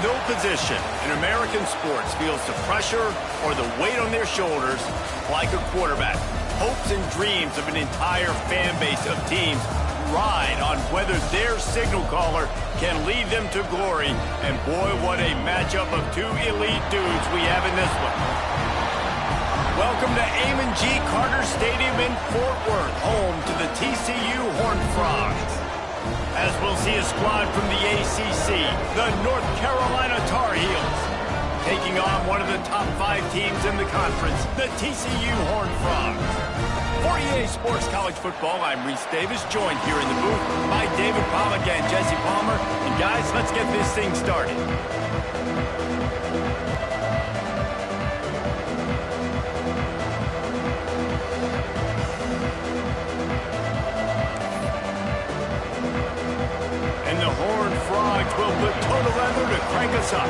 No position in American sports feels the pressure or the weight on their shoulders like a quarterback. Hopes and dreams of an entire fan base of teams ride on whether their signal caller can lead them to glory. And boy, what a matchup of two elite dudes we have in this one. Welcome to Amon G. Carter Stadium in Fort Worth, home to the TCU Horned Frogs. As we'll see a squad from the ACC, the North Carolina Tar Heels, taking on one of the top 5 teams in the conference, the TCU Horned Frogs. For EA Sports College Football, I'm Reese Davis, joined here in the booth by David Pollack and Jesse Palmer. And guys, let's get this thing started. And the Horned Frogs will put total leather to crank us up.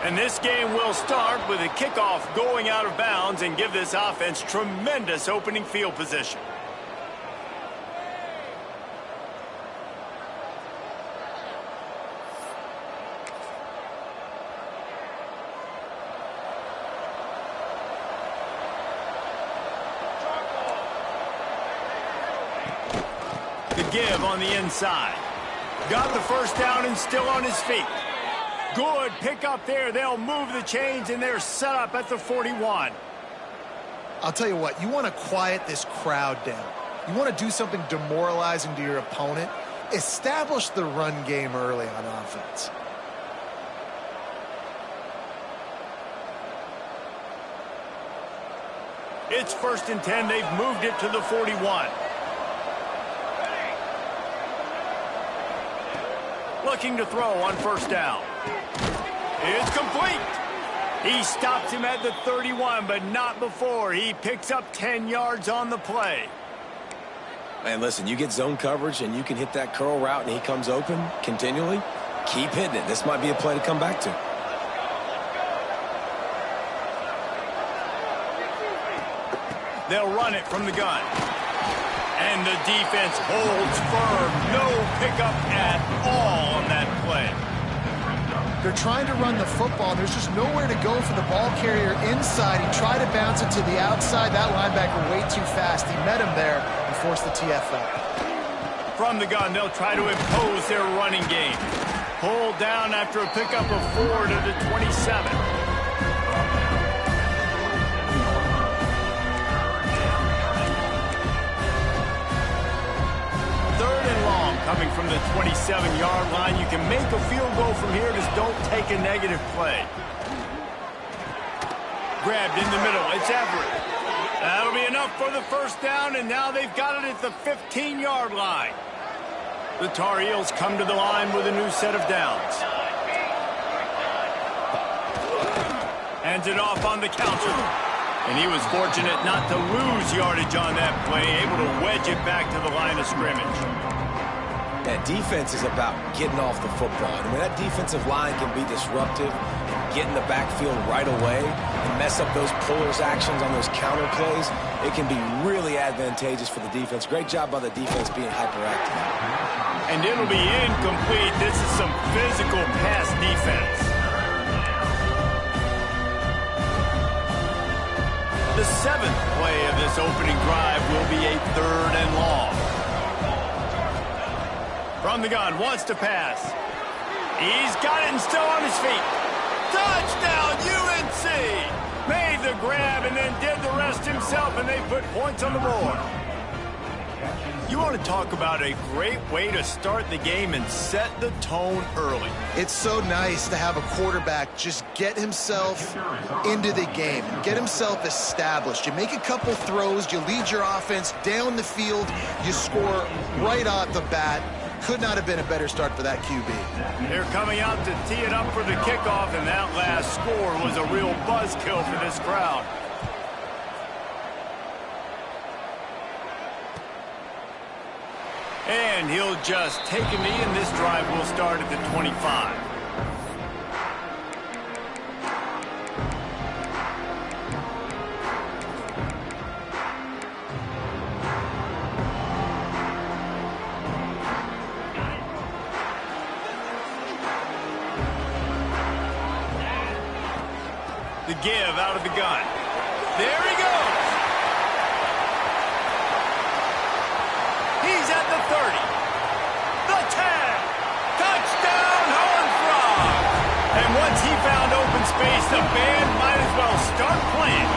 And this game will start with a kickoff going out of bounds and give this offense tremendous opening field position. The give on the inside. Got the first down and still on his feet. Good pick up there. They'll move the chains, and they're set up at the 41. I'll tell you what, you want to quiet this crowd down. You want to do something demoralizing to your opponent. Establish the run game early on offense. It's 1st and 10. They've moved it to the 41. Looking to throw on 1st down. It's complete. He stops him at the 31, but not before. He picks up 10 yards on the play. Man, listen, you get zone coverage and you can hit that curl route and he comes open continually. Keep hitting it. This might be a play to come back to. They'll run it from the gun. And the defense holds firm. No pickup at all on that play. They're trying to run the football. There's just nowhere to go for the ball carrier inside. He tried to bounce it to the outside. That linebacker way too fast. He met him there and forced the TFL. From the gun, they'll try to impose their running game. Pulled down after a pickup of 4 to the 27. Coming from the 27-yard line, you can make a field goal from here. Just don't take a negative play. Grabbed in the middle. It's Everett. That'll be enough for the 1st down, and now they've got it at the 15-yard line. The Tar Heels come to the line with a new set of downs. Hands it off on the counter. And he was fortunate not to lose yardage on that play, able to wedge it back to the line of scrimmage. That defense is about getting off the football. And when that defensive line can be disruptive and get in the backfield right away and mess up those pullers actions on those counter plays, it can be really advantageous for the defense. Great job by the defense being hyperactive. And it'll be incomplete. This is some physical pass defense. The 7th play of this opening drive will be a 3rd and long. From the gun, wants to pass. He's got it and still on his feet. Touchdown, UNC! Made the grab and then did the rest himself, and they put points on the board. You want to talk about a great way to start the game and set the tone early. It's so nice to have a quarterback just get himself into the game, get himself established. You make a couple throws, you lead your offense down the field, you score right off the bat. Could not have been a better start for that QB. They're coming out to tee it up for the kickoff, and that last score was a real buzzkill for this crowd. And he'll just take a knee, and this drive will start at the 25. give out of the gun. There he goes. He's at the 30. The 10. Touchdown, Horned Frogs. And once he found open space, the band might as well start playing.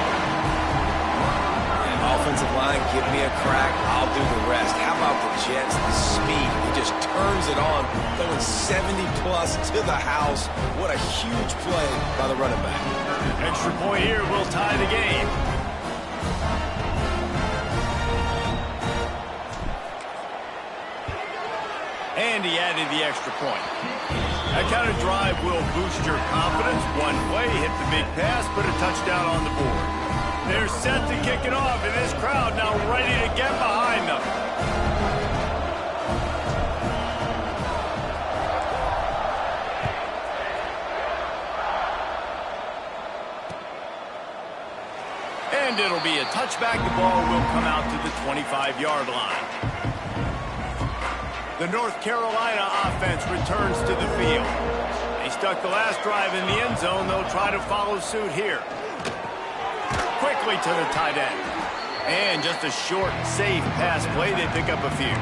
Offensive line, give me a crack, I'll do the rest. How about the Jets, the speed? He just turns it on, going 70-plus to the house. What a huge play by the running back. Extra point here will tie the game. And he added the extra point. That kind of drive will boost your confidence. One play, hit the big pass, put a touchdown on the board. They're set to kick it off, and this crowd now ready to get behind them. And it'll be a touchback. The ball will come out to the 25-yard line. The North Carolina offense returns to the field. They stuck the last drive in the end zone. They'll try to follow suit here. Quickly to the tight end. And just a short, safe pass play. They pick up a few.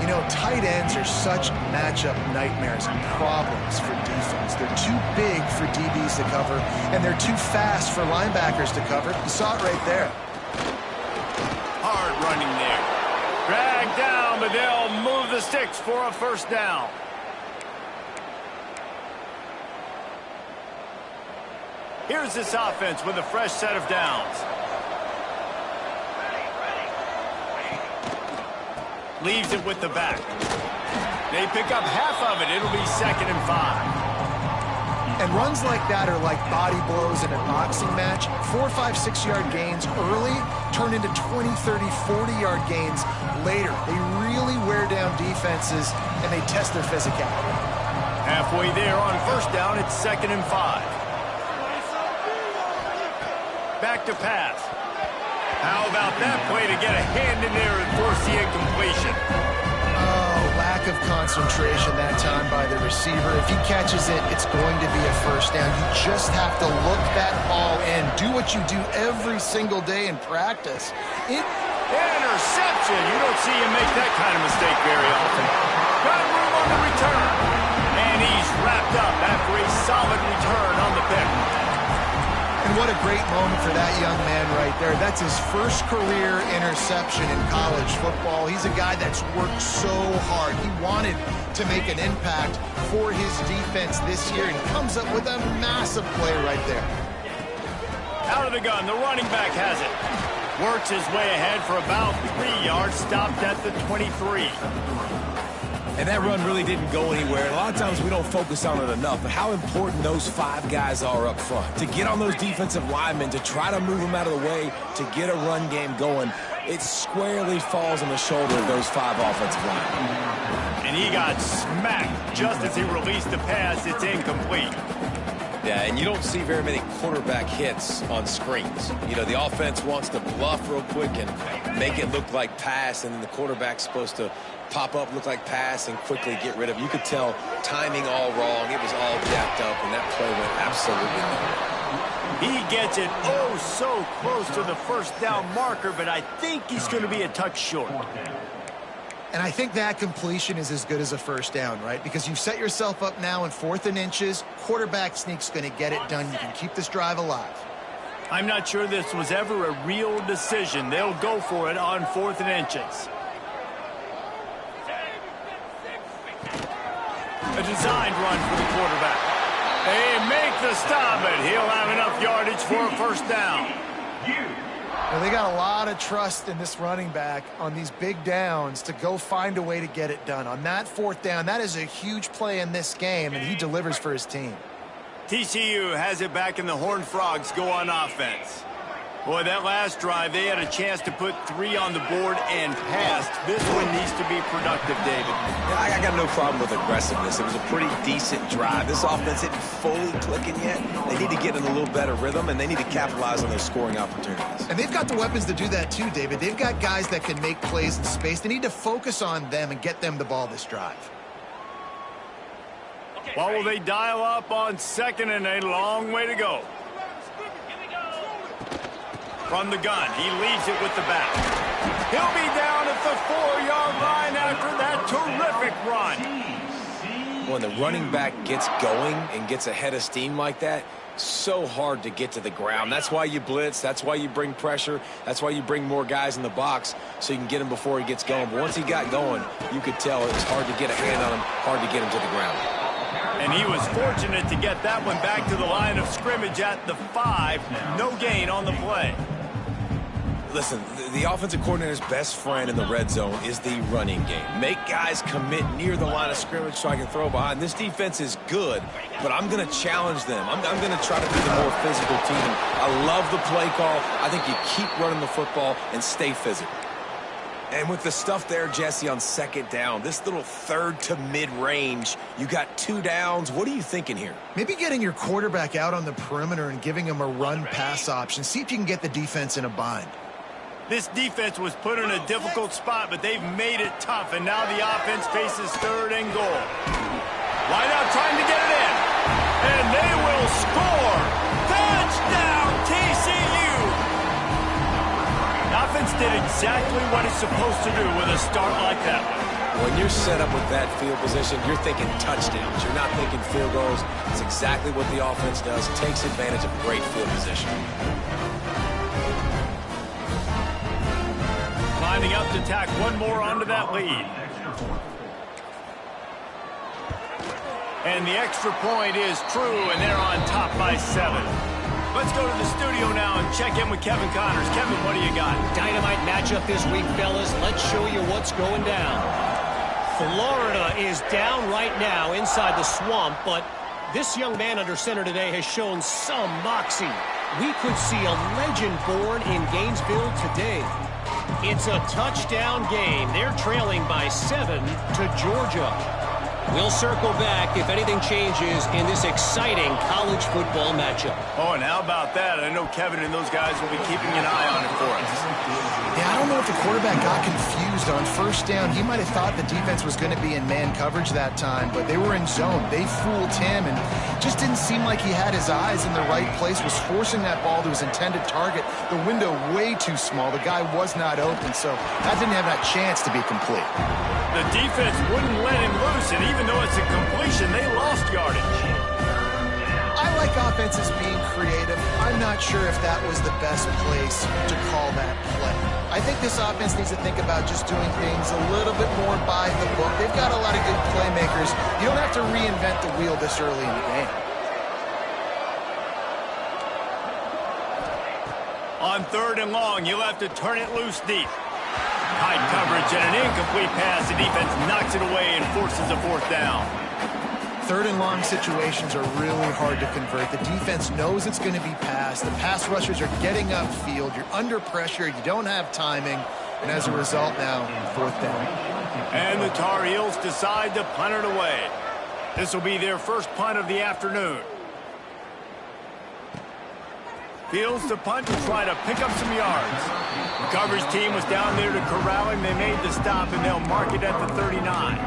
You know, tight ends are such matchup nightmares and problems for defense. They're too big for DBs to cover, and they're too fast for linebackers to cover. You saw it right there. Hard running there. Dragged down, but they'll move the sticks for a first down. Here's this offense with a fresh set of downs. Leaves it with the back. They pick up half of it. It'll be 2nd and 5. And runs like that are like body blows in a boxing match. 4, 5, 6-yard gains early turn into 20, 30, 40-yard gains later. They really wear down defenses, and they test their physicality. Halfway there on first down, it's 2nd and 5. Back to pass. How about that play to get a hand in there and force the incompletion? Oh, lack of concentration that time by the receiver. If he catches it, it's going to be a first down. You just have to look that ball in. Do what you do every single day in practice. Interception. You don't see him make that kind of mistake very often. Got room on the return. And he's wrapped up after a solid return on the pick. And what a great moment for that young man right there. That's his first career interception in college football. He's a guy that's worked so hard. He wanted to make an impact for his defense this year, and he comes up with a massive play right there. Out of the gun, the running back has it. Works his way ahead for about 3 yards, stopped at the 23. And that run really didn't go anywhere. A lot of times we don't focus on it enough, but how important those 5 guys are up front. To get on those defensive linemen, to try to move them out of the way, to get a run game going, it squarely falls on the shoulder of those 5 offensive linemen. And he got smacked just as he released the pass. It's incomplete. Yeah, and you don't see very many quarterback hits on screens. You know, the offense wants to bluff real quick and make it look like pass, and then the quarterback's supposed to pop up, look like pass, and quickly get rid of it. You could tell timing all wrong. It was all jacked up, and that play went absolutely nowhere. He gets it oh so close to the first down marker, but I think he's going to be a touch short. And I think that completion is as good as a first down, right? Because you've set yourself up now in 4th and inches. Quarterback sneak's going to get it done. You can keep this drive alive. I'm not sure this was ever a real decision. They'll go for it on 4th and inches. A designed run for the quarterback. They make the stop, but he'll have enough yardage for a first down. Well, they got a lot of trust in this running back on these big downs to go find a way to get it done. On that 4th down, that is a huge play in this game, and he delivers for his team. TCU has it back, and the Horned Frogs go on offense. Boy, that last drive, they had a chance to put 3 on the board and passed. This one needs to be productive, David. Yeah, I got no problem with aggressiveness. It was a pretty decent drive. This offense isn't fully clicking yet. They need to get in a little better rhythm, and they need to capitalize on those scoring opportunities. And they've got the weapons to do that too, David. They've got guys that can make plays in space. They need to focus on them and get them the ball this drive. Well, will they dial up on 2nd and a long way to go? From the gun, he leaves it with the back. He'll be down at the 4-yard line after that terrific run. When the running back gets going and gets ahead of steam like that, so hard to get to the ground. That's why you blitz. That's why you bring pressure. That's why you bring more guys in the box so you can get him before he gets going. But once he got going, you could tell it was hard to get a hand on him, hard to get him to the ground. And he was fortunate to get that one back to the line of scrimmage at the 5. No gain on the play. Listen, the offensive coordinator's best friend in the red zone is the running game. Make guys commit near the line of scrimmage so I can throw behind. This defense is good, but I'm going to challenge them. I'm going to try to be the more physical team. I love the play call. I think you keep running the football and stay physical. And with the stuff there, Jesse, on second down, this little third to mid-range, you got 2 downs. What are you thinking here? Maybe getting your quarterback out on the perimeter and giving him a run-pass option. See if you can get the defense in a bind. This defense was put in a difficult spot, but they've made it tough, and now the offense faces 3rd and goal. Wide out trying to get it in, and they will score. Touchdown, TCU! The offense did exactly what it's supposed to do with a start like that one. When you're set up with that field position, you're thinking touchdowns. You're not thinking field goals. It's exactly what the offense does. Takes advantage of great field position. Lining up to tack one more onto that lead. And the extra point is true, and they're on top by 7. Let's go to the studio now and check in with Kevin Connors. Kevin, what do you got? Dynamite matchup this week, fellas. Let's show you what's going down. Florida is down right now inside the swamp, but this young man under center today has shown some moxie. We could see a legend born in Gainesville today. It's a touchdown game. They're trailing by 7 to Georgia. We'll circle back if anything changes in this exciting college football matchup. Oh, and how about that? I know Kevin and those guys will be keeping an eye on it for us. Yeah, I don't know if the quarterback got confused on first down. He might have thought the defense was going to be in man coverage that time, but they were in zone. They fooled him, and just didn't seem like he had his eyes in the right place, was forcing that ball to his intended target. The window way too small. The guy was not open, so that didn't have that chance to be complete. The defense wouldn't let him loose, and even though it's a completion, they lost yardage. I like offenses being creative. I'm not sure if that was the best place to call that play. I think this offense needs to think about just doing things a little bit more by the book. They've got a lot of good playmakers. You don't have to reinvent the wheel this early in the game. On 3rd and long, you'll have to turn it loose deep. Tight coverage and an incomplete pass. The defense knocks it away and forces a 4th down. 3rd and long situations are really hard to convert. The defense knows it's going to be passed. The pass rushers are getting upfield. You're under pressure. You don't have timing. And as a result now, 4th down. And the Tar Heels decide to punt it away. This will be their first punt of the afternoon. Fields to punt to try to pick up some yards. The coverage team was down there to corral him. They made the stop, and they'll mark it at the 39.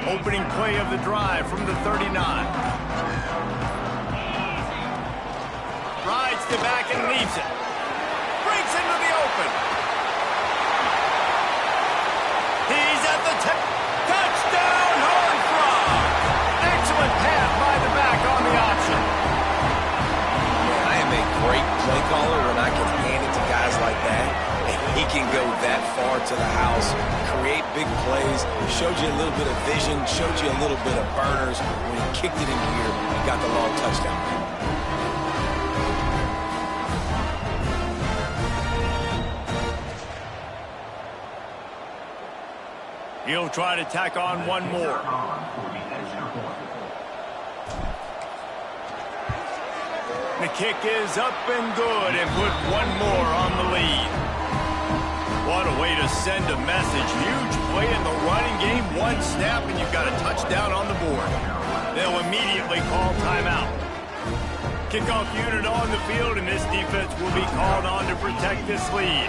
Opening play of the drive from the 39. Rides to back and leaves it. Breaks into the open. He's at the touchdown, Horned Frog. Excellent pass by the back on the option. I am a great play caller when I can hand it to guys like that. And he can go that far to the house, create big plays, showed you a little bit of vision, showed you a little bit of burners. When he kicked it in here, he got the long touchdown. He'll try to tack on one more. The kick is up and good and put one more on the lead. What a way to send a message. Huge play in the running game. One snap and you've got a touchdown on the board. They'll immediately call timeout. Kickoff unit on the field, and this defense will be called on to protect this lead.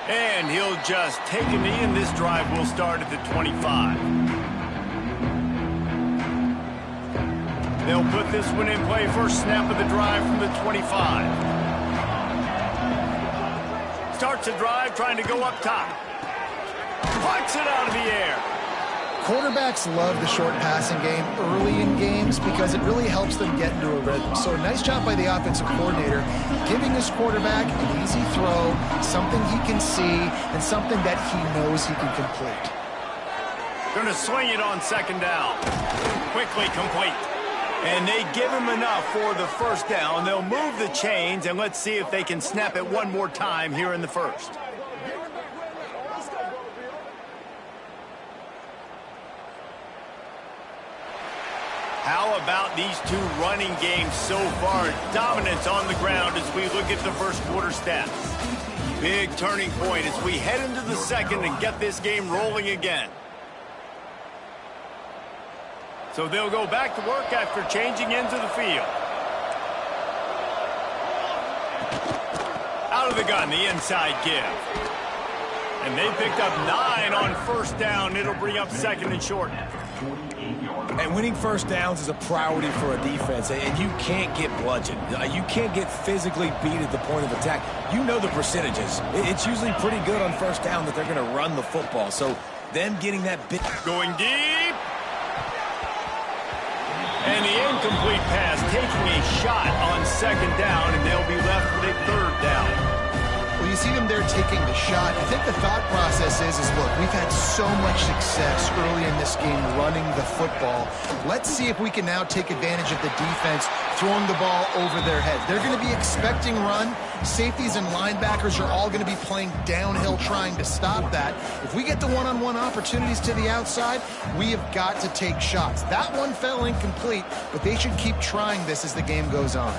And he'll just take a knee, and this drive will start at the 25. They'll put this one in play. First snap of the drive from the 25. Starts the drive, trying to go up top. Plucks it out of the air. Quarterbacks love the short passing game early in games because it really helps them get into a rhythm. So nice job by the offensive coordinator, giving his quarterback an easy throw, something he can see, and something that he knows he can complete. Going to swing it on second down. Quickly complete. And they give him enough for the first down. They'll move the chains, and let's see if they can snap it one more time here in the first. How about these two running games so far? Dominance on the ground as we look at the first quarter stats. Big turning point as we head into the second and get this game rolling again. So they'll go back to work after changing into the field. Out of the gun, the inside give. And they picked up 9 on first down. It'll bring up second and short. And winning first downs is a priority for a defense, and you can't get bludgeoned. You can't get physically beat at the point of attack. You know the percentages. It's usually pretty good on first down that they're going to run the football. So them getting that bit. Going deep. And the incomplete pass taking a shot on second down, and they'll be left with a third down. Well, you see them there taking the shot. I think the thought process is look, we've had so much success early in this game running the football. Let's see if we can now take advantage of the defense throwing the ball over their heads. They're going to be expecting run. Safeties and linebackers are all going to be playing downhill trying to stop that. If we get the one-on-one opportunities to the outside, we have got to take shots. That one fell incomplete, but they should keep trying this as the game goes on.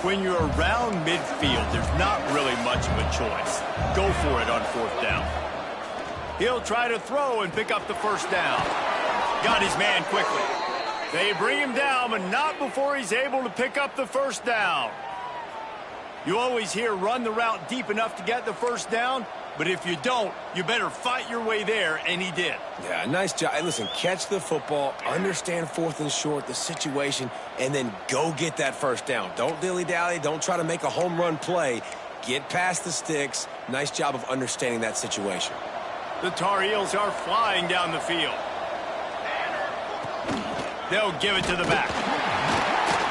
When you're around midfield, there's not really much of a choice. Go for it on fourth down. He'll try to throw and pick up the first down. Got his man quickly. They bring him down, but not before he's able to pick up the first down. You always hear run the route deep enough to get the first down, but if you don't, you better fight your way there, and he did. Yeah, nice job. Hey, listen, catch the football, understand fourth and short, the situation, and then go get that first down. Don't dilly-dally. Don't try to make a home run play. Get past the sticks. Nice job of understanding that situation. The Tar Heels are flying down the field. They'll give it to the back.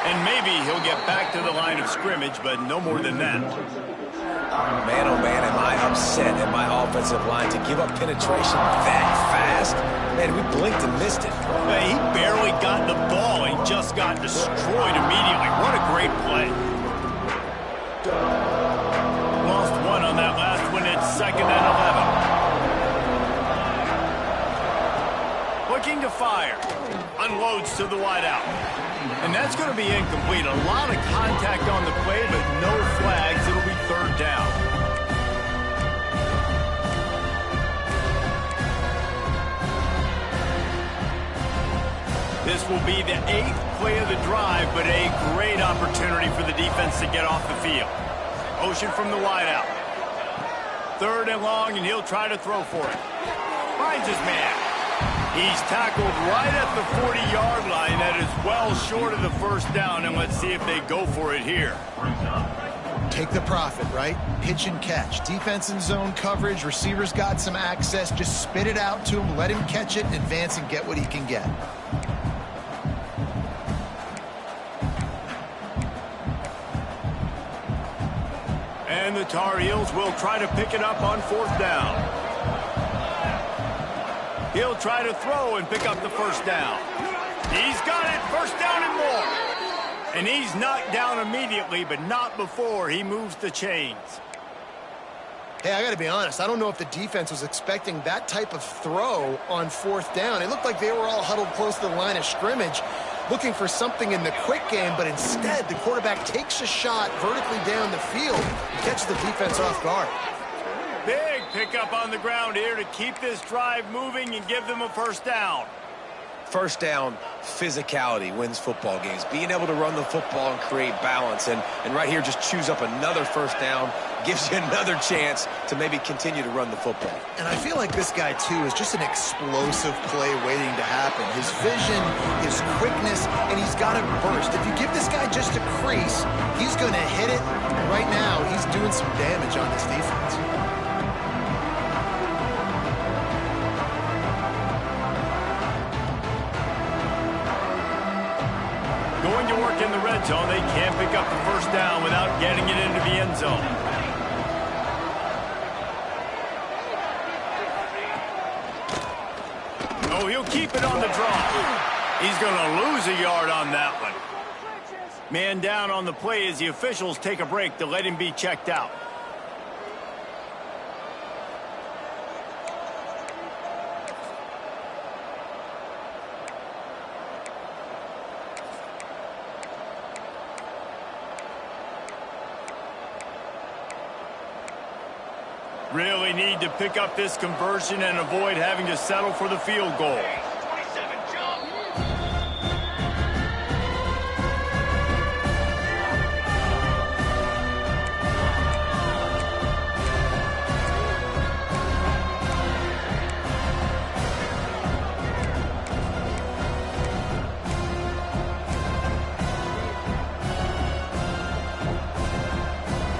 And maybe he'll get back to the line of scrimmage, but no more than that. Man, oh man, am I upset at my offensive line to give up penetration that fast. Man, we blinked and missed it. He barely got the ball and just got destroyed immediately. What a great play. Lost one on that last one. It's second and 11. Looking to fire. Unloads to the wideout. And that's going to be incomplete. A lot of contact on the play, but no flags. It'll be third down. This will be the 8th play of the drive, but a great opportunity for the defense to get off the field. Motion from the wideout. Third and long, and he'll try to throw for it. Finds his man. He's tackled right at the 40-yard line. That is well short of the first down, and let's see if they go for it here. Take the profit, right? Pitch and catch. Defense and zone coverage. Receivers got some access. Just spit it out to him. Let him catch it, advance, and get what he can get. And the Tar Heels will try to pick it up on fourth down. He'll try to throw and pick up the first down. He's got it. First down and more. And he's knocked down immediately, but not before he moves the chains. Hey, I got to be honest. I don't know if the defense was expecting that type of throw on fourth down. It looked like they were all huddled close to the line of scrimmage. looking for something in the quick game, but instead the quarterback takes a shot vertically down the field and catches the defense off guard. Big pickup on the ground here to keep this drive moving and give them a first down. First down, physicality wins football games. Being able to run the football and create balance. And right here, just choose up another first down, gives you another chance to maybe continue to run the football. And I feel like this guy, too, is just an explosive play waiting to happen. His vision, his quickness, and he's got a burst. If you give this guy just a crease, he's going to hit it. And right now, he's doing some damage on this defense. Going to work in the red zone. They can't pick up the first down without getting it into the end zone. Oh, he'll keep it on the draw. He's going to lose a yard on that one. Man down on the play as the officials take a break to let him be checked out. Really need to pick up this conversion and avoid having to settle for the field goal.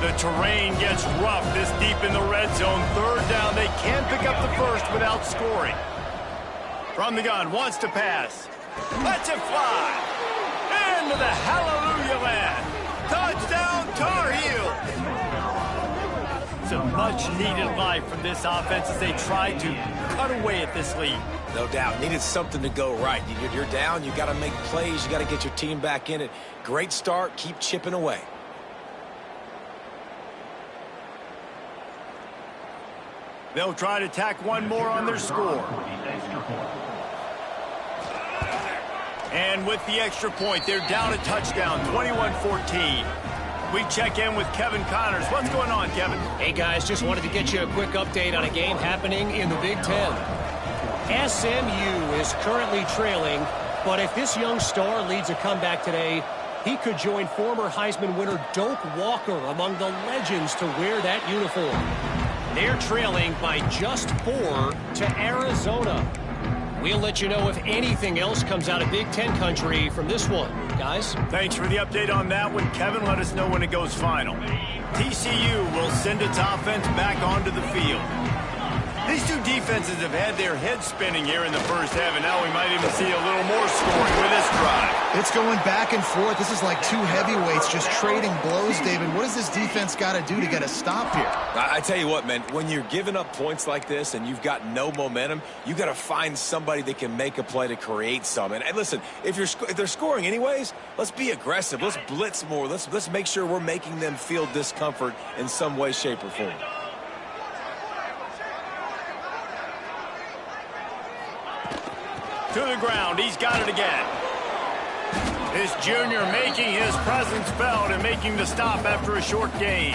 The terrain gets rough this deep in the red zone. Third down, they can't pick up the first without scoring. From the gun, wants to pass. Lets it fly. Into the hallelujah land. Touchdown, Tar Heels. It's a much-needed life from this offense as they try to cut away at this lead. No doubt. Needed something to go right. You're down. You got to make plays. You got to get your team back in it. Great start. Keep chipping away. They'll try to tack one more on their score. And with the extra point, they're down a touchdown, 21-14. We check in with Kevin Connors. What's going on, Kevin? Hey, guys, just wanted to get you a quick update on a game happening in the Big Ten. SMU is currently trailing, but if this young star leads a comeback today, he could join former Heisman winner Doak Walker among the legends to wear that uniform. They're trailing by just 4 to Arizona. We'll let you know if anything else comes out of Big Ten country from this one, guys. Thanks for the update on that one, Kevin. Let us know when it goes final. TCU will send its offense back onto the field. These two defenses have had their heads spinning here in the first half, and now we might even see a little more scoring with this drive. It's going back and forth. This is like two heavyweights just trading blows, David. What does this defense got to do to get a stop here? I tell you what, man, when you're giving up points like this and you've got no momentum, you got to find somebody that can make a play to create some. And listen, if they're scoring anyways, let's be aggressive. Let's blitz more. Let's make sure we're making them feel discomfort in some way, shape, or form. To the ground, he's got it again. This junior making his presence felt and making the stop after a short gain.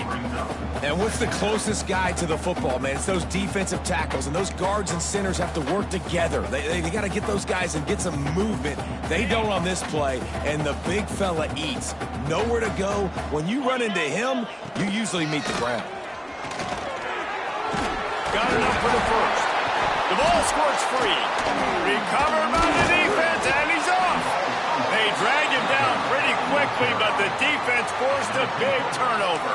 And what's the closest guy to the football, man? It's those defensive tackles, and those guards and centers have to work together. They got to get those guys and get some movement. They don't on this play, and the big fella eats. Nowhere to go. When you run into him, you usually meet the ground. Got enough for the first. The ball squirts free. Recovered by the defense, and he's off. They dragged him down pretty quickly, but the defense forced a big turnover.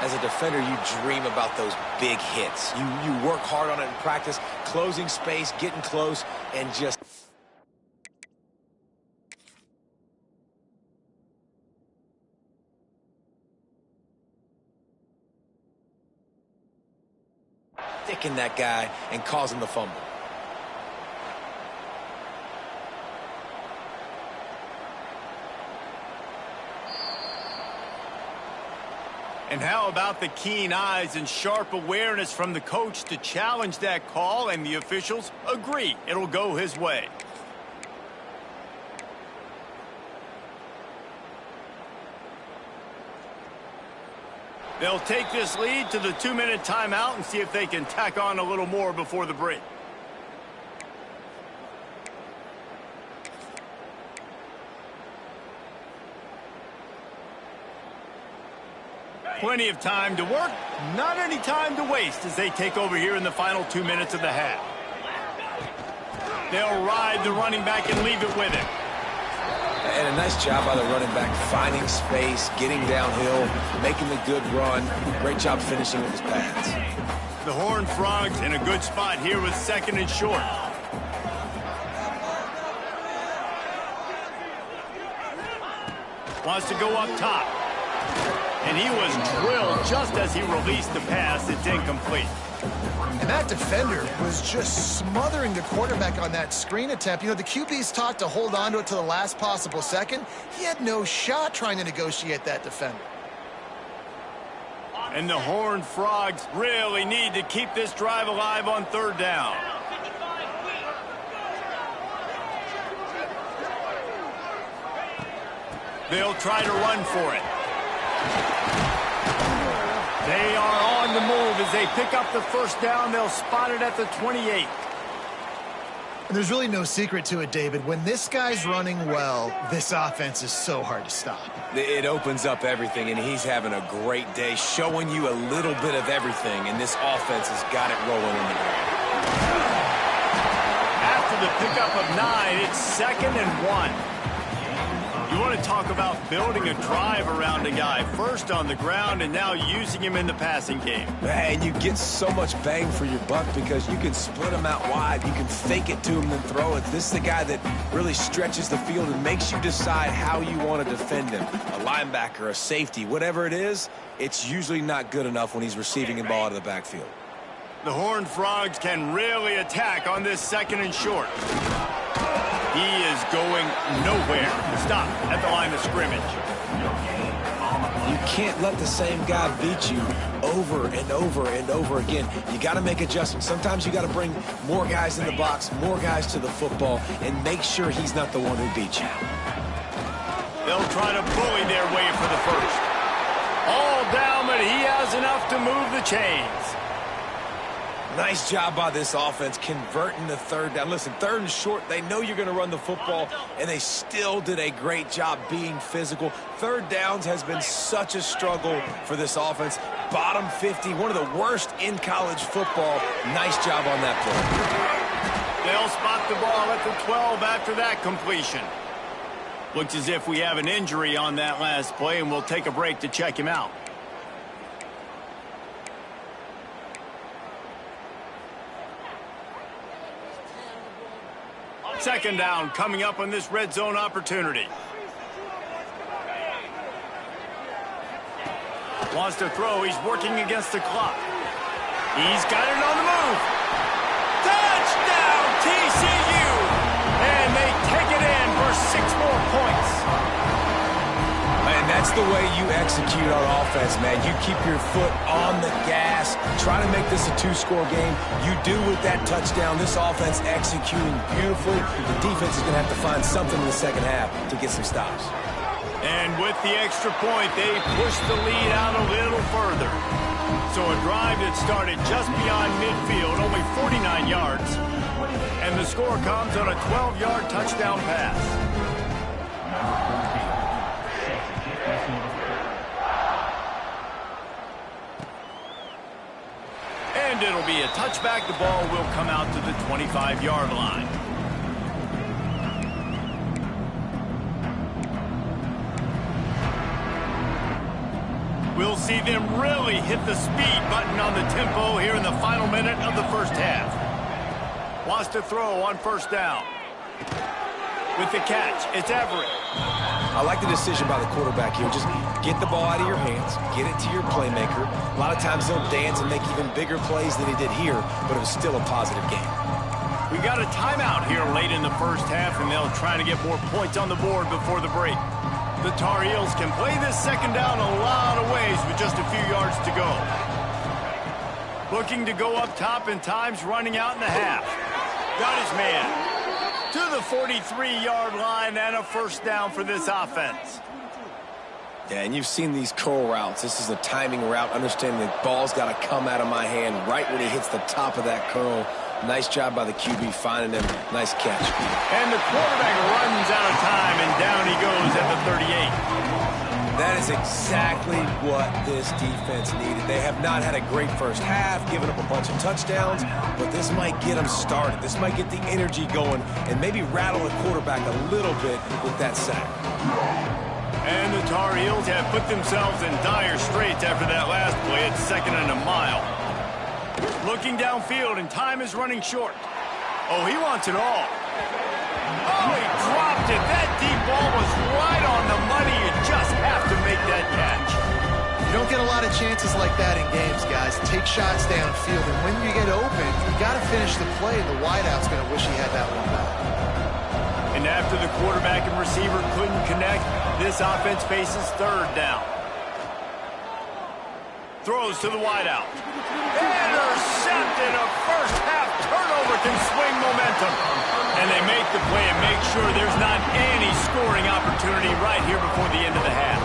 As a defender, you dream about those big hits. You work hard on it in practice, closing space, getting close, and just... sticking that guy and causing the fumble. And how about the keen eyes and sharp awareness from the coach to challenge that call, and the officials agree it'll go his way. They'll take this lead to the 2-minute timeout and see if they can tack on a little more before the break. Plenty of time to work, not any time to waste as they take over here in the final 2 minutes of the half. They'll ride the running back and leave it with him. And a nice job by the running back, finding space, getting downhill, making the good run. Great job finishing with his pads. The Horned Frogs in a good spot here with 2nd and short. Wants to go up top. And he was drilled just as he released the pass. It's incomplete. And that defender was just smothering the quarterback on that screen attempt. You know, the QB's taught to hold on to it to the last possible second. He had no shot trying to negotiate that defender. And the Horned Frogs really need to keep this drive alive on 3rd down. They'll try to run for it. They are on the move as they pick up the 1st down. They'll spot it at the 28. And there's really no secret to it, David. When this guy's running well, this offense is so hard to stop. It opens up everything, and he's having a great day, showing you a little bit of everything, and this offense has got it rolling in the ground. After the pickup of 9, it's 2nd and 1. You want to talk about building a drive around a guy. First on the ground and now using him in the passing game. And you get so much bang for your buck because you can split him out wide. You can fake it to him and throw it. This is the guy that really stretches the field and makes you decide how you want to defend him. A linebacker, a safety, whatever it is, it's usually not good enough when he's receiving the ball out of the backfield. The Horned Frogs can really attack on this 2nd and short. He is going nowhere. Stop at the line of scrimmage. You can't let the same guy beat you over and over and over again. You got to make adjustments. Sometimes you got to bring more guys in the box, more guys to the football, and make sure he's not the one who beats you. They'll try to bully their way for the 1st. All down, but he has enough to move the chains. Nice job by this offense converting the 3rd down. Listen, 3rd and short, they know you're going to run the football, and they still did a great job being physical. 3rd downs has been such a struggle for this offense. Bottom 50, one of the worst in college football. Nice job on that play. They'll spot the ball at the 12 after that completion. Looks as if we have an injury on that last play, and we'll take a break to check him out. Second down coming up on this red zone opportunity. Wants to throw. He's working against the clock. He's got it on the move. Touchdown, TCU! And they take it in for 6 more points. And that's the way you execute on offense, man. You keep your foot on the gas. Try to make this a 2-score game. You do with that touchdown. This offense executing beautifully. The defense is going to have to find something in the 2nd half to get some stops. And with the extra point, they push the lead out a little further. So a drive that started just beyond midfield, only 49 yards. And the score comes on a 12-yard touchdown pass. And it'll be a touchback. The ball will come out to the 25-yard line. We'll see them really hit the speed button on the tempo here in the final minute of the 1st half. Wants to throw on 1st down. With the catch, it's Everett. I like the decision by the quarterback here. Just get the ball out of your hands, get it to your playmaker. A lot of times they'll dance and make even bigger plays than he did here, but it was still a positive game. We got a timeout here late in the 1st half, and they'll try to get more points on the board before the break. The Tar Heels can play this 2nd down a lot of ways with just a few yards to go. Looking to go up top, and time's running out in the half. Got his man to the 43-yard line, and a 1st down for this offense. Yeah, and you've seen these curl routes. This is a timing route, understanding the ball's got to come out of my hand right when he hits the top of that curl. Nice job by the QB finding him. Nice catch. And the quarterback runs out of time, and down he goes at the 38. That is exactly what this defense needed. They have not had a great first half, giving up a bunch of touchdowns, but this might get them started. This might get the energy going and maybe rattle the quarterback a little bit with that sack. And the Tar Heels have put themselves in dire straits after that last play at 2nd and a mile. Looking downfield, and time is running short. Oh, he wants it all. Oh, he dropped it. That deep ball was right on the money. You just have to make that catch. You don't get a lot of chances like that in games, guys. Take shots downfield, and when you get open, you got to finish the play. The wideout's going to wish he had that one back. And after the quarterback and receiver couldn't connect, this offense faces 3rd down. Throws to the wideout. Intercepted. A first-half turnover can swing momentum. And they make the play and make sure there's not any scoring opportunity right here before the end of the half.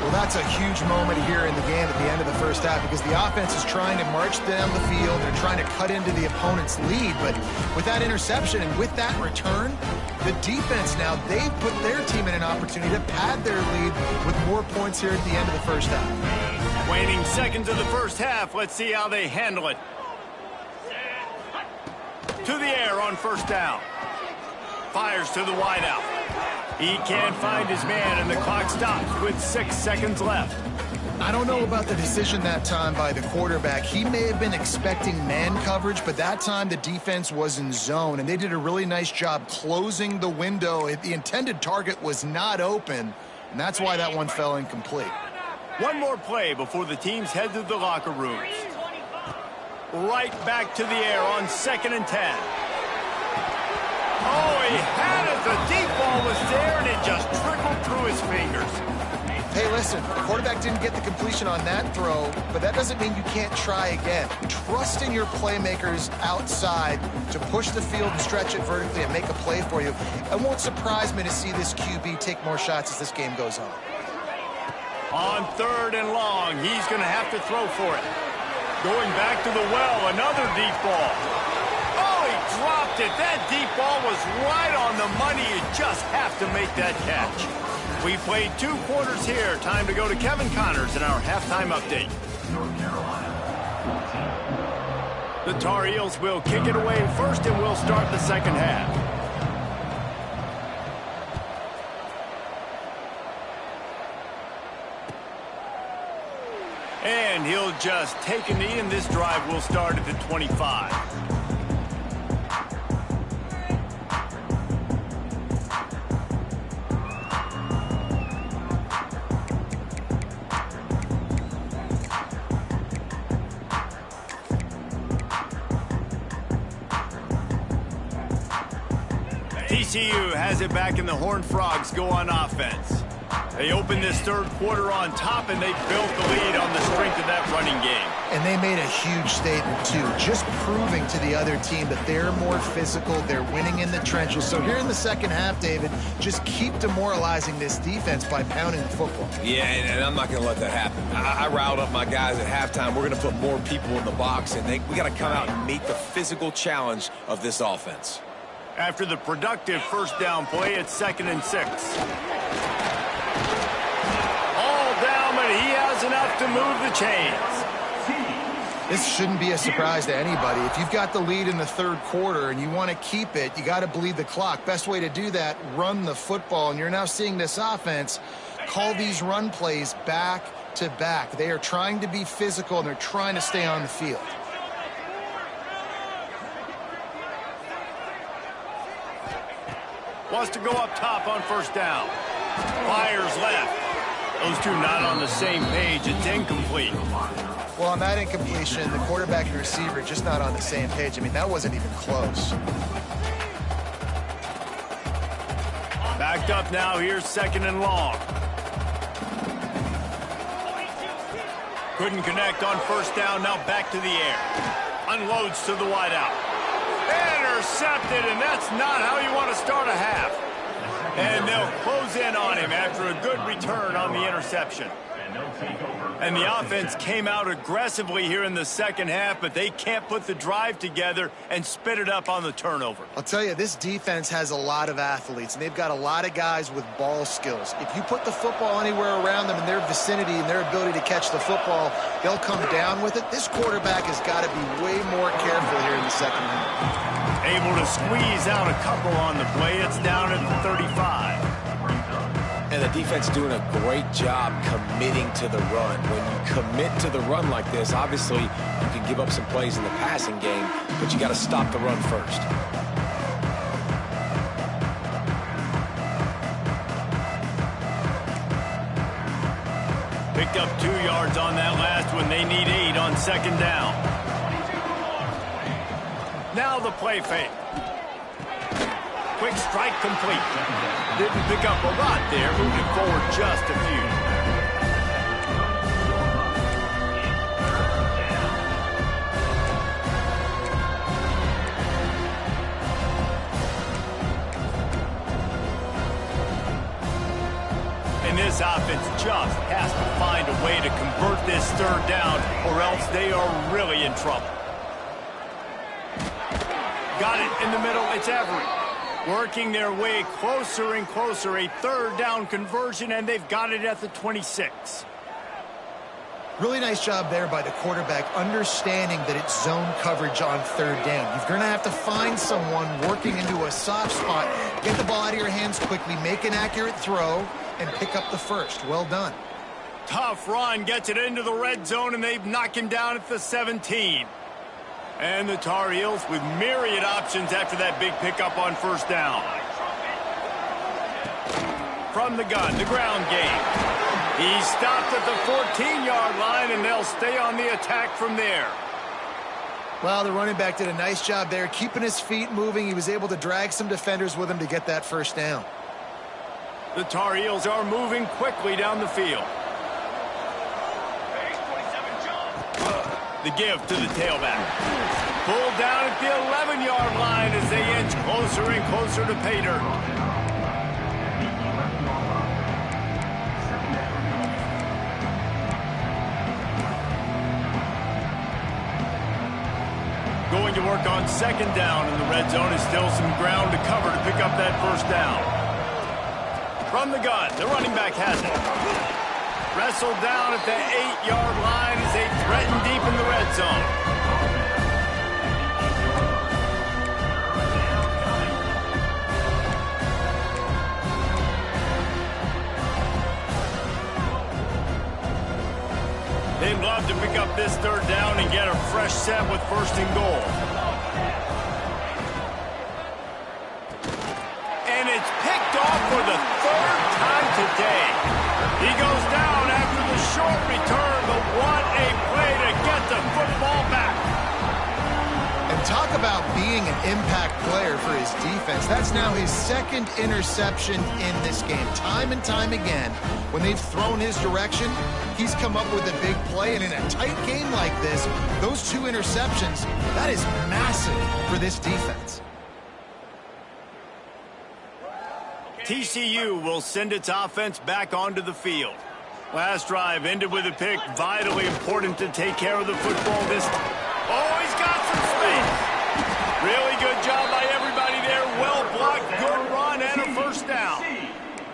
Well, that's a huge moment here in the game at the end of the first half because the offense is trying to march down the field. They're trying to cut into the opponent's lead. But with that interception and with that return, the defense now, they've put their team in an opportunity to pad their lead with more points here at the end of the first half. Waning seconds of the first half. Let's see how they handle it. To the air on 1st down. Fires to the wideout. He can't find his man, and the clock stops with 6 seconds left. I don't know about the decision that time by the quarterback. He may have been expecting man coverage, but that time the defense was in zone, and they did a really nice job closing the window. The intended target was not open, and that's why that one fell incomplete. One more play before the teams head to the locker rooms. Right back to the air on 2nd and 10. Oh, he had it. The deep ball was there, and it just trickled through his fingers. Hey, listen, the quarterback didn't get the completion on that throw, but that doesn't mean you can't try again. Trust in your playmakers outside to push the field and stretch it vertically and make a play for you. It won't surprise me to see this QB take more shots as this game goes on. On 3rd and long, he's going to have to throw for it. Going back to the well, another deep ball. Oh, he dropped it. That deep ball was right on the money. You just have to make that catch. We played 2 quarters here. Time to go to Kevin Connors in our halftime update. The Tar Heels will kick it away first, and we'll start the second half. And he'll just take a knee, and this drive will start at the 25. TCU has it back, and the Horned Frogs go on offense. They open this 3rd quarter on top, and they built the lead on the strength of that running game. And they made a huge statement, too, just proving to the other team that they're more physical, they're winning in the trenches. So here in the second half, David, just keep demoralizing this defense by pounding the football. Yeah, and I'm not going to let that happen. I riled up my guys at halftime. We're going to put more people in the box, and we got to come out and meet the physical challenge of this offense. After the productive 1st down play, it's 2nd and 6. He has enough to move the chains. This shouldn't be a surprise to anybody. If you've got the lead in the 3rd quarter and you want to keep it, you got to bleed the clock. Best way to do that, run the football. And you're now seeing this offense call these run plays back to back. They are trying to be physical, and they're trying to stay on the field. Wants to go up top on 1st down. Fires left. Those two not on the same page. It's incomplete. Well, on that incompletion, the quarterback and receiver just not on the same page. I mean, that wasn't even close. Backed up now. Here's 2nd and long. Couldn't connect on 1st down. Now back to the air. Unloads to the wideout. Intercepted, and that's not how you want to start a half. And they'll close in on him after a good return on the interception. And the offense came out aggressively here in the second half, but they can't put the drive together and spit it up on the turnover. I'll tell you, this defense has a lot of athletes, and they've got a lot of guys with ball skills. If you put the football anywhere around them in their vicinity and their ability to catch the football, they'll come down with it. This quarterback has got to be way more careful here in the second half. Able to squeeze out a couple on the play. It's down at the 35. And the defense doing a great job committing to the run. When you commit to the run like this, obviously you can give up some plays in the passing game, but you got to stop the run first. Picked up 2 yards on that last one. They need 8 on second down. Now the play fake. Quick strike complete. Didn't pick up a lot there, moving forward just a few. And this offense just has to find a way to convert this third down, or else they are really in trouble. Got it in the middle. It's Everett. Working their way closer and closer, a third down conversion, and they've got it at the 26. Really nice job there by the quarterback, understanding that it's zone coverage on third down. You're going to have to find someone working into a soft spot, get the ball out of your hands quickly, make an accurate throw, and pick up the first. Well done. Tough run, gets it into the red zone, and they've knocked him down at the 17. And the Tar Heels with myriad options after that big pickup on first down. From the gun, the ground game. He stopped at the 14-yard line, and they'll stay on the attack from there. Well, the running back did a nice job there, keeping his feet moving. He was able to drag some defenders with him to get that first down. The Tar Heels are moving quickly down the field. The give to the tailback. Pulled down at the 11-yard line as they inch closer and closer to pay dirt. Going to work on second down in the red zone. Is still some ground to cover to pick up that first down. From the gun, the running back has it. Wrestled down at the 8-yard line as they threaten deep in the red zone. They'd love to pick up this third down and get a fresh set with first and goal. And it's picked off for the third time today. He goes down after the short return, but what a play to get the football back. And talk about being an impact player for his defense. That's now his second interception in this game. Time and time again, when they've thrown his direction, he's come up with a big play. And in a tight game like this, those 2 interceptions, that is massive for this defense. TCU will send its offense back onto the field. Last drive ended with a pick. Vitally important to take care of the football this time. Oh, he's got some space. Really good job by everybody there. Well blocked, good run, and a first down.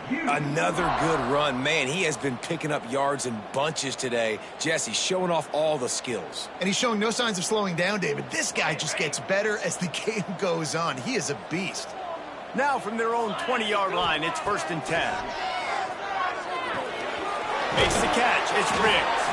Another good run. Man, he has been picking up yards in bunches today. Jesse showing off all the skills. And he's showing no signs of slowing down, David. This guy just gets better as the game goes on. He is a beast. Now from their own 20-yard line, it's first and 10. Makes the catch. It's Riggs.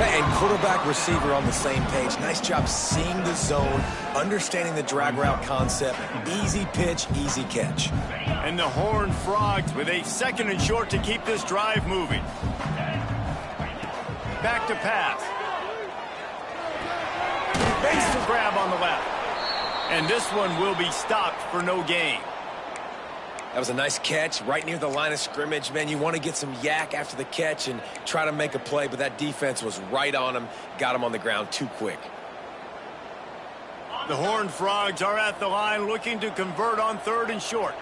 And quarterback receiver on the same page. Nice job seeing the zone, understanding the drag route concept. Easy pitch, easy catch. And the Horned Frogs with a second and short to keep this drive moving. Back to pass. Makes the grab on the left. And this one will be stopped for no gain. That was a nice catch right near the line of scrimmage. Man, you want to get some yak after the catch and try to make a play, but that defense was right on him, got him on the ground too quick. The Horned Frogs are at the line looking to convert on third and short.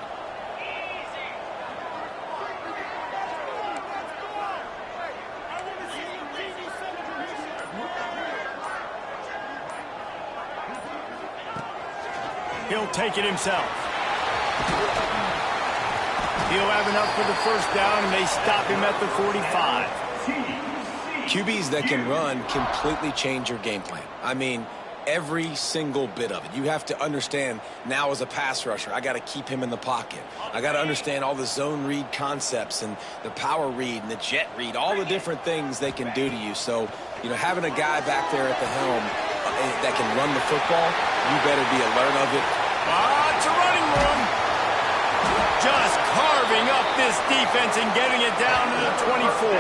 He'll take it himself. He'll have enough for the first down, and they stop him at the 45. QBs that can run completely change your game plan. I mean, every single bit of it. You have to understand now as a pass rusher, I got to keep him in the pocket. I got to understand all the zone read concepts and the power read and the jet read, all the different things they can do to you. So, you know, having a guy back there at the helm that can run the football, you better be alert of it. It's a running room. Just carving up this defense and getting it down to the 24.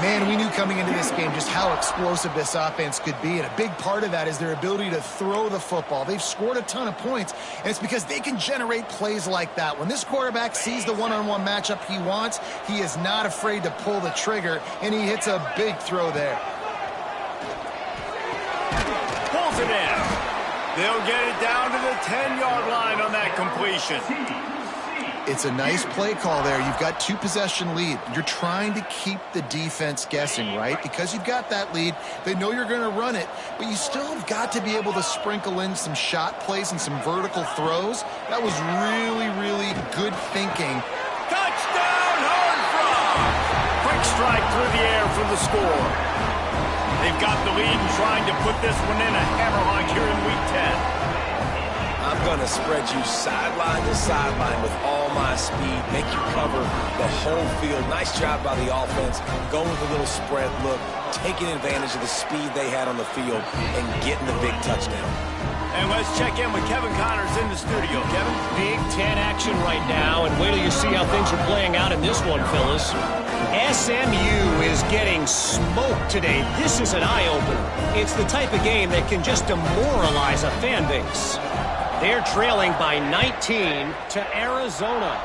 Man, we knew coming into this game just how explosive this offense could be, and a big part of that is their ability to throw the football. They've scored a ton of points, and it's because they can generate plays like that. When this quarterback sees the one-on-one matchup he wants, he is not afraid to pull the trigger, and he hits a big throw there. Pulls it in. They'll get it down to the 10-yard line on that completion. It's a nice play call there. You've got 2-possession lead. You're trying to keep the defense guessing, right? Because you've got that lead, they know you're going to run it, but you still have got to be able to sprinkle in some shot plays and some vertical throws. That was really, really good thinking. Touchdown, Hard Frog! Quick strike through the air for the score. They've got the lead and trying to put this one in a hammerlock here in Week 10. I'm going to spread you sideline to sideline with all my speed, make you cover the whole field. Nice job by the offense, going with a little spread look, taking advantage of the speed they had on the field, and getting the big touchdown. And let's check in with Kevin Connors in the studio. Kevin? Big Ten action right now, and wait till you see how things are playing out in this one, Phyllis. SMU is getting smoked today. This is an eye-opener. It's the type of game that can just demoralize a fan base. They're trailing by 19 to Arizona.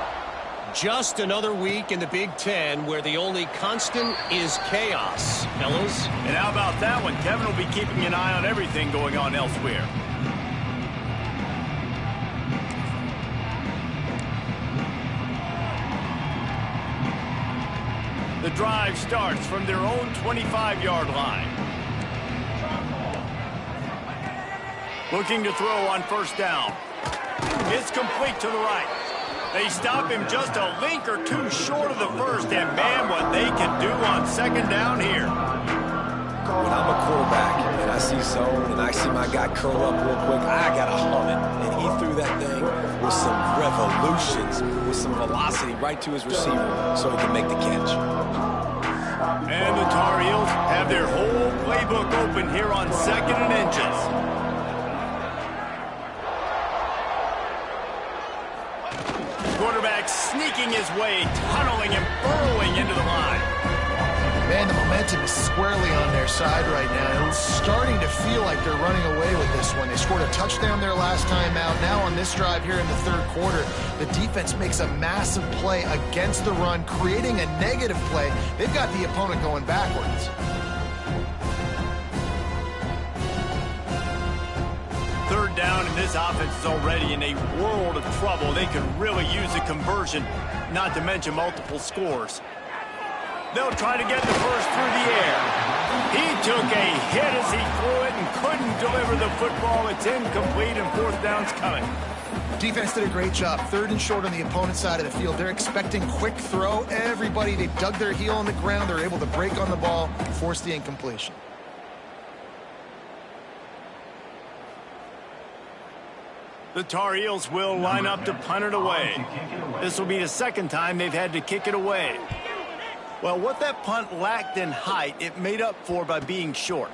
Just another week in the Big Ten where the only constant is chaos, fellas. And how about that one? Kevin will be keeping an eye on everything going on elsewhere. The drive starts from their own 25-yard line. Looking to throw on first down. It's complete to the right. They stop him just a link or two short of the first, and man, what they can do on second down here. When I'm a quarterback and I see zone and I see my guy curl up real quick, I got to hum it. And he threw that thing with some revolutions, with some velocity right to his receiver so he can make the catch. And the Tar Heels have their whole playbook open here on 2nd and inches. Quarterback sneaking his way, tunneling and burrowing into the line. Man, the momentum is squarely on their side right now. It's starting to feel like they're running away with this one. They scored a touchdown their last time out. Now on this drive here in the third quarter, the defense makes a massive play against the run, creating a negative play. They've got the opponent going backwards. Third down, and this offense is already in a world of trouble. They could really use a conversion, not to mention multiple scores. They'll try to get the first through the air. He took a hit as he threw it and couldn't deliver the football. It's incomplete, and fourth down's coming. Defense did a great job. 3rd and short on the opponent's side of the field. They're expecting quick throw. Everybody, they dug their heel on the ground. They're able to break on the ball, force the incompletion. The Tar Heels will line up to punt it away. This will be the second time they've had to kick it away. Well, what that punt lacked in height, it made up for by being short.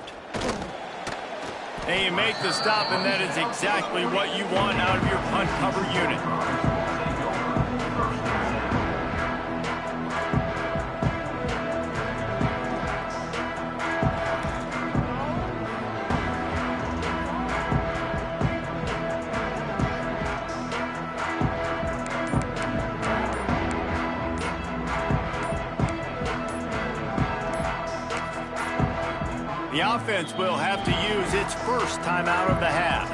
And you make the stop, and that is exactly what you want out of your punt cover unit. The offense will have to use its first timeout of the half.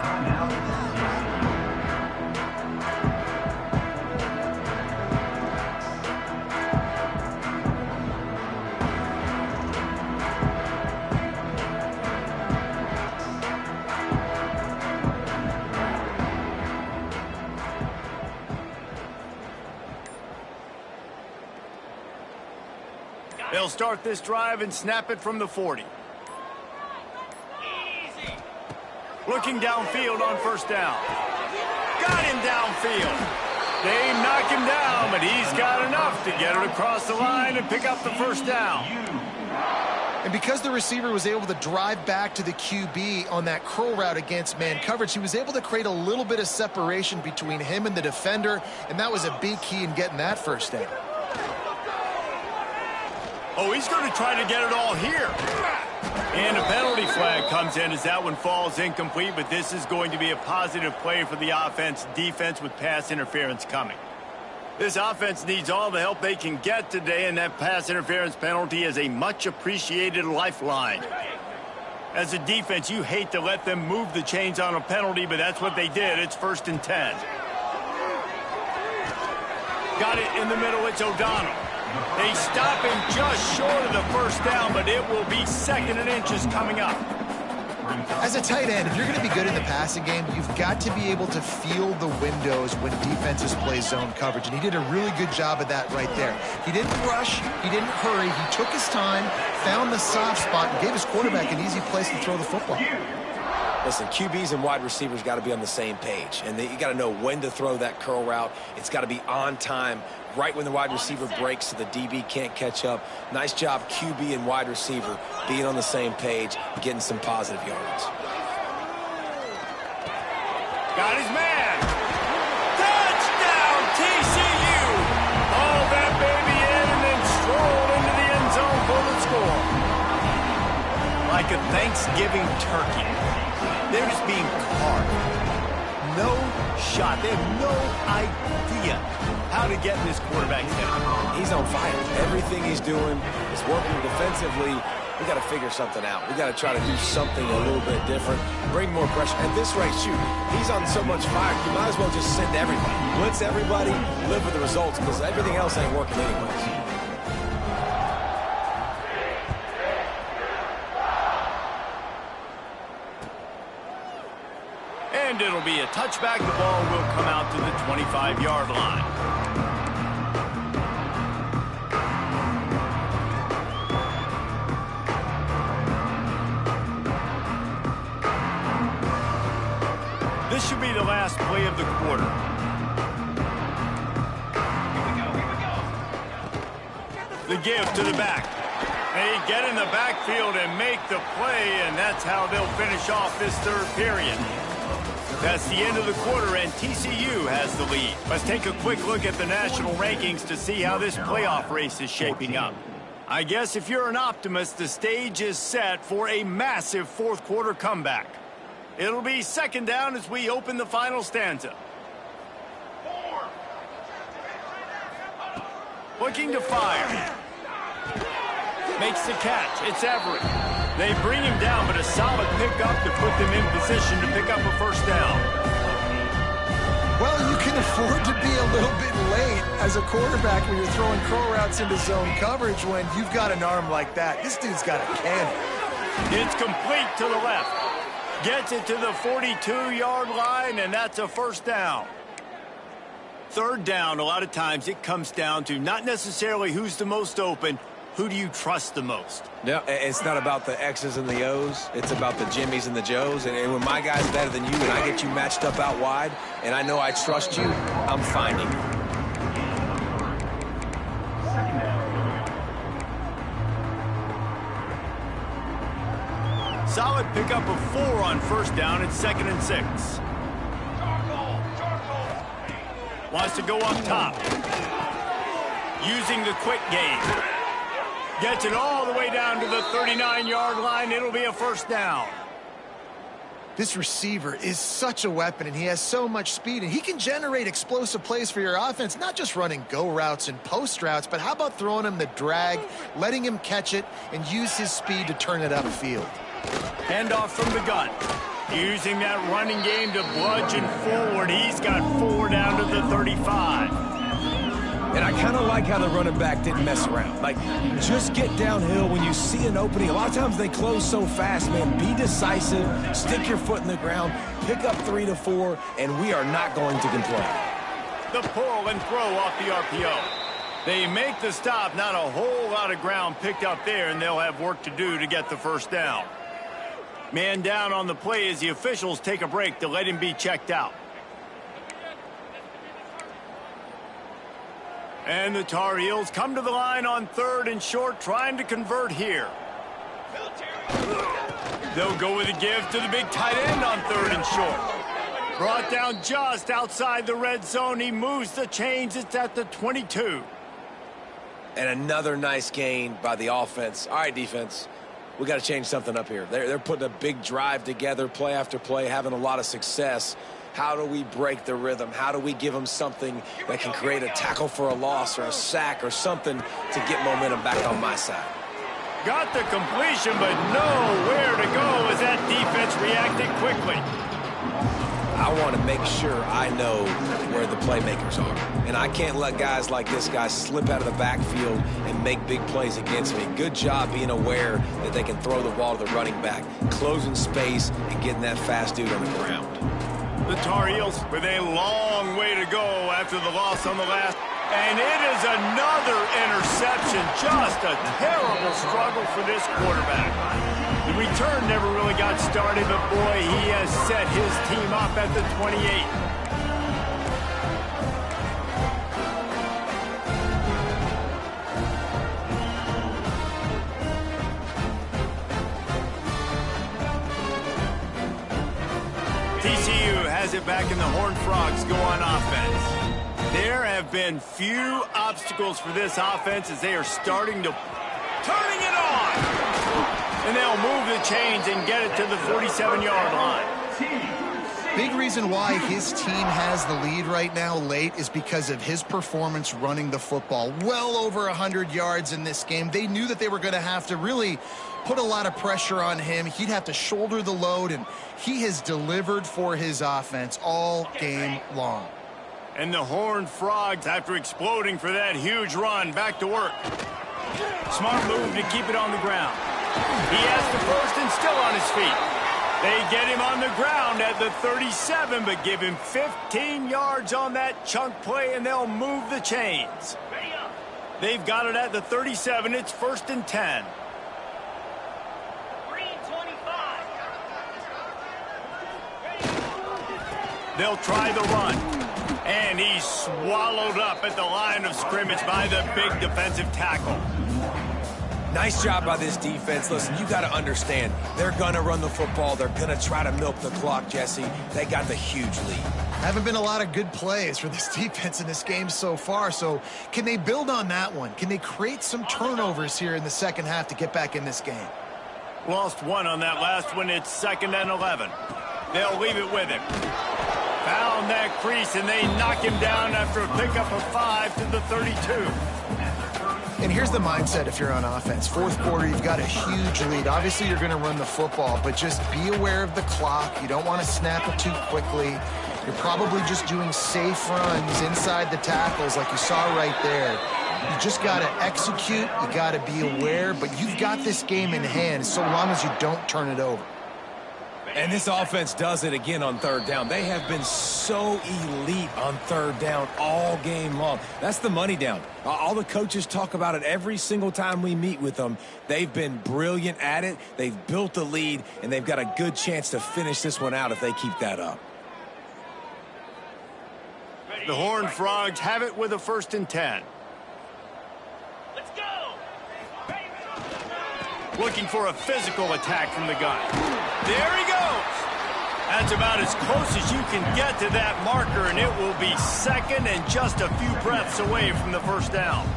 They'll start this drive and snap it from the 40. Looking downfield on first down. Got him downfield. They knock him down, but he's got enough to get it across the line and pick up the first down. And because the receiver was able to drive back to the QB on that curl route against man coverage, he was able to create a little bit of separation between him and the defender, and that was a big key in getting that first down. Oh, he's going to try to get it all here. And a penalty flag comes in as that one falls incomplete, but this is going to be a positive play for the defense with pass interference coming. This offense needs all the help they can get today, and that pass interference penalty is a much-appreciated lifeline. As a defense, you hate to let them move the chains on a penalty, but that's what they did. It's 1st and 10. Got it in the middle. It's O'Donnell. They stop him just short of the first down, but it will be 2nd and inches coming up. As a tight end, if you're going to be good in the passing game, you've got to be able to feel the windows when defenses play zone coverage, and he did a really good job of that right there. He didn't rush, he didn't hurry, he took his time, found the soft spot, and gave his quarterback an easy place to throw the football. Listen, QBs and wide receivers got to be on the same page, and you got to know when to throw that curl route. It's got to be on time, right when the wide receiver breaks so the DB can't catch up. Nice job, QB and wide receiver, being on the same page, getting some positive yards. Got his man. Touchdown, TCU. Haul that baby in and then stroll into the end zone for the score. Like a Thanksgiving turkey. They're just being carved. No shot. They have no idea how to get in this quarterback's head. He's on fire. Everything he's doing is working defensively. We got to figure something out. We got to try to do something a little bit different. Bring more pressure. At this rate, shoot, he's on so much fire, you might as well just send everybody. Blitz everybody, live with the results, because everything else ain't working anyways. And it'll be a touchback. The ball will come out to the 25-yard line. This should be the last play of the quarter. The give to the back. They get in the backfield and make the play, and that's how they'll finish off this third period. That's the end of the quarter, and TCU has the lead. Let's take a quick look at the national rankings to see how this playoff race is shaping up. I guess if you're an optimist, the stage is set for a massive fourth-quarter comeback. It'll be 2nd down as we open the final stanza. Looking to fire. Makes the catch. It's Everett. They bring him down, but a solid pickup to put them in position to pick up a first down. Well, you can afford to be a little bit late as a quarterback when you're throwing curl routes into zone coverage when you've got an arm like that. This dude's got a cannon. It's complete to the left. Gets it to the 42-yard line, and that's a first down. 3rd down, a lot of times it comes down to not necessarily who's the most open, who do you trust the most? No, it's not about the X's and the O's. It's about the Jimmys and the Joes. And when my guy's better than you and I get you matched up out wide and I know I trust you, I'm finding you. Solid pickup of 4 on first down. It's 2nd and 6. Wants to go up top. Using the quick game. Gets it all the way down to the 39-yard line. It'll be a first down. This receiver is such a weapon, and he has so much speed, and he can generate explosive plays for your offense, not just running go routes and post routes, but how about throwing him the drag, letting him catch it, and use his speed to turn it upfield. Handoff from the gun. Using that running game to bludgeon forward. He's got 4 down to the 35. And I kind of like how the running back didn't mess around. Like, just get downhill when you see an opening. A lot of times they close so fast, man. Be decisive, stick your foot in the ground, pick up 3 to 4, and we are not going to complain. The pull and throw off the RPO. They make the stop. Not a whole lot of ground picked up there, and they'll have work to do to get the first down. Man down on the play as the officials take a break to let him be checked out. And the Tar Heels come to the line on 3rd and short, trying to convert here. They'll go with a give to the big tight end on 3rd and short. Brought down just outside the red zone. He moves the chains. It's at the 22. And another nice gain by the offense. All right, defense, we got to change something up here. They're putting a big drive together, play after play, having a lot of success. How do we break the rhythm? How do we give them something that can create a tackle for a loss or a sack or something to get momentum back on my side? Got the completion, but nowhere to go as that defense reacted quickly. I want to make sure I know where the playmakers are. And I can't let guys like this guy slip out of the backfield and make big plays against me. Good job being aware that they can throw the ball to the running back, closing space, and getting that fast dude on the ground. The Tar Heels with a long way to go after the loss on the last. And it is another interception. Just a terrible struggle for this quarterback. The return never really got started, but boy, he has set his team up at the 28. TCU has it back, and the Horned Frogs go on offense. There have been few obstacles for this offense as they are starting to turning it on. And they'll move the chains and get it to the 47-yard line. Big reason why his team has the lead right now late is because of his performance running the football. Well over 100 yards in this game. They knew that they were going to have to really put a lot of pressure on him. He'd have to shoulder the load, and he has delivered for his offense all game long. And the Horned Frogs, after exploding for that huge run, back to work. Smart move to keep it on the ground. He has the first and still on his feet. They get him on the ground at the 37, but give him 15 yards on that chunk play, and they'll move the chains. They've got it at the 37. It's 1st and 10. They'll try the run. And he's swallowed up at the line of scrimmage by the big defensive tackle. Nice job by this defense. Listen, you got to understand, they're going to run the football. They're going to try to milk the clock, Jesse. They got the huge lead. Haven't been a lot of good plays for this defense in this game so far, so can they build on that one? Can they create some turnovers here in the second half to get back in this game? Lost one on that last one. It's 2nd and 11. They'll leave it with him. Found that crease, and they knock him down after a pickup of 5 to the 32. And here's the mindset if you're on offense. 4th quarter, you've got a huge lead. Obviously, you're going to run the football, but just be aware of the clock. You don't want to snap it too quickly. You're probably just doing safe runs inside the tackles like you saw right there. You just got to execute. You got to be aware, but you've got this game in hand so long as you don't turn it over. And this offense does it again on 3rd down. They have been so elite on 3rd down all game long. That's the money down. All the coaches talk about it every single time we meet with them. They've been brilliant at it. They've built the lead, and they've got a good chance to finish this one out if they keep that up. The Horned Frogs have it with a 1st and 10. Let's go! Looking for a physical attack from the gun. There he goes. That's about as close as you can get to that marker, and it will be 2nd and just a few breaths away from the 1st down.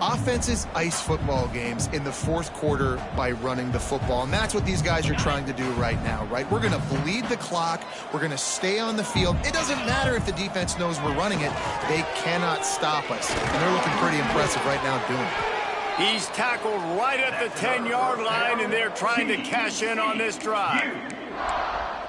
Offenses ice football games in the 4th quarter by running the football, and that's what these guys are trying to do right now, right? We're going to bleed the clock. We're going to stay on the field. It doesn't matter if the defense knows we're running it. They cannot stop us, and they're looking pretty impressive right now doing it. He's tackled right at the 10-yard line, and they're trying to cash in on this drive.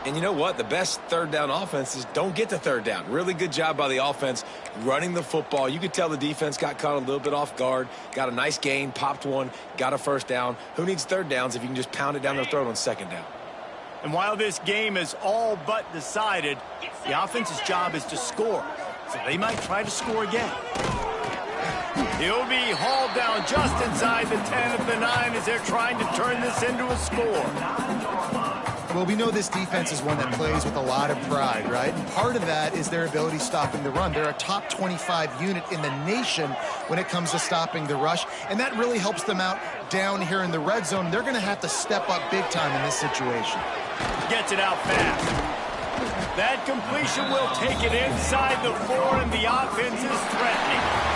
And you know what? The best 3rd down offenses don't get to 3rd down. Really good job by the offense running the football. You could tell the defense got caught a little bit off guard, got a nice gain, popped one, got a 1st down. Who needs 3rd downs if you can just pound it down their throat on 2nd down? And while this game is all but decided, the offense's job is to score. So they might try to score again. He'll be hauled down just inside the 10 of the 9 as they're trying to turn this into a score. Well, we know this defense is one that plays with a lot of pride, right? And part of that is their ability stopping the run. They're a top 25 unit in the nation when it comes to stopping the rush, and that really helps them out down here in the red zone. They're going to have to step up big time in this situation. Gets it out fast. That completion will take it inside the 4, and the offense is threatening.